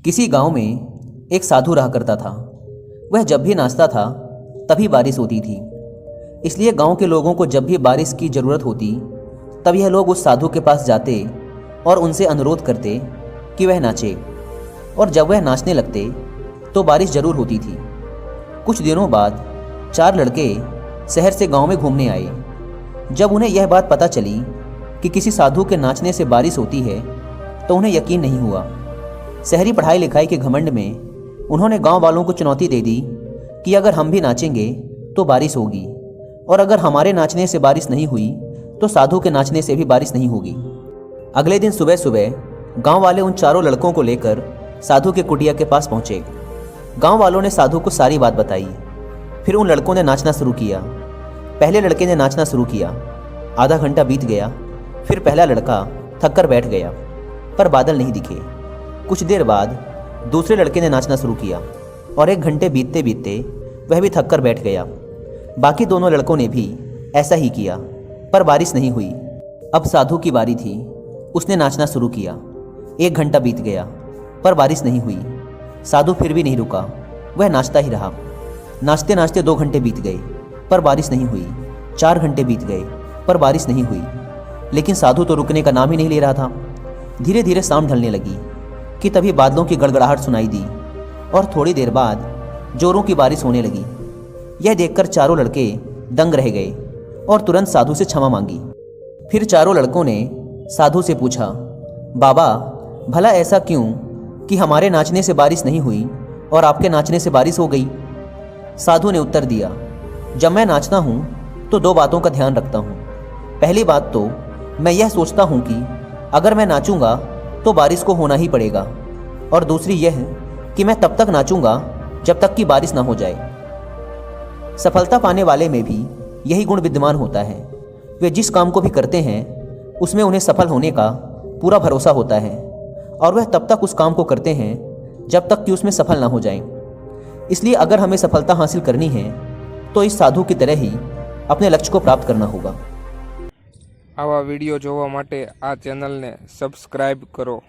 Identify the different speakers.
Speaker 1: किसी गांव में एक साधु रहा करता था। वह जब भी नाचता था तभी बारिश होती थी। इसलिए गांव के लोगों को जब भी बारिश की ज़रूरत होती तब यह लोग उस साधु के पास जाते और उनसे अनुरोध करते कि वह नाचे, और जब वह नाचने लगते तो बारिश ज़रूर होती थी। कुछ दिनों बाद 4 लड़के शहर से गांव में घूमने आए। जब उन्हें यह बात पता चली कि किसी साधु के नाचने से बारिश होती है तो उन्हें यकीन नहीं हुआ। शहरी पढ़ाई लिखाई के घमंड में उन्होंने गांव वालों को चुनौती दे दी कि अगर हम भी नाचेंगे तो बारिश होगी, और अगर हमारे नाचने से बारिश नहीं हुई तो साधु के नाचने से भी बारिश नहीं होगी। अगले दिन सुबह सुबह गांव वाले उन चारों लड़कों को लेकर साधु के कुटिया के पास पहुंचे। गांव वालों ने साधु को सारी बात बताई। फिर उन लड़कों ने नाचना शुरू किया। पहले लड़के ने नाचना शुरू किया। आधा घंटा बीत गया। फिर पहला लड़का थक कर बैठ गया, पर बादल नहीं दिखे। कुछ देर बाद दूसरे लड़के ने नाचना शुरू किया और 1 घंटे बीतते बीतते वह भी थक कर बैठ गया। बाकी दोनों लड़कों ने भी ऐसा ही किया, पर बारिश नहीं हुई। अब साधु की बारी थी। उसने नाचना शुरू किया। 1 घंटा बीत गया, पर बारिश नहीं हुई। साधु फिर भी नहीं रुका, वह नाचता ही रहा। नाचते नाचते 2 घंटे बीत गए, पर बारिश नहीं हुई। 4 घंटे बीत गए, पर बारिश नहीं हुई। लेकिन साधु तो रुकने का नाम ही नहीं ले रहा था। धीरे धीरे शाम ढलने लगी कि तभी बादलों की गड़गड़ाहट सुनाई दी और थोड़ी देर बाद जोरों की बारिश होने लगी। यह देखकर चारों लड़के दंग रह गए और तुरंत साधु से क्षमा मांगी। फिर चारों लड़कों ने साधु से पूछा, बाबा, भला ऐसा क्यों कि हमारे नाचने से बारिश नहीं हुई और आपके नाचने से बारिश हो गई? साधु ने उत्तर दिया, जब मैं नाचता हूँ तो 2 बातों का ध्यान रखता हूँ। पहली बात तो मैं यह सोचता हूँ कि अगर मैं नाचूंगा तो बारिश को होना ही पड़ेगा, और दूसरी यह कि मैं तब तक नाचूंगा जब तक कि बारिश ना हो जाए। सफलता पाने वाले में भी यही गुण विद्यमान होता है। वे जिस काम को भी करते हैं उसमें उन्हें सफल होने का पूरा भरोसा होता है, और वह तब तक उस काम को करते हैं जब तक कि उसमें सफल ना हो जाएं। इसलिए अगर हमें सफलता हासिल करनी है तो इस साधु की तरह ही अपने लक्ष्य को प्राप्त करना होगा।
Speaker 2: आवा वीडियो जोवा माटे आ चेनल ने सब्सक्राइब करो।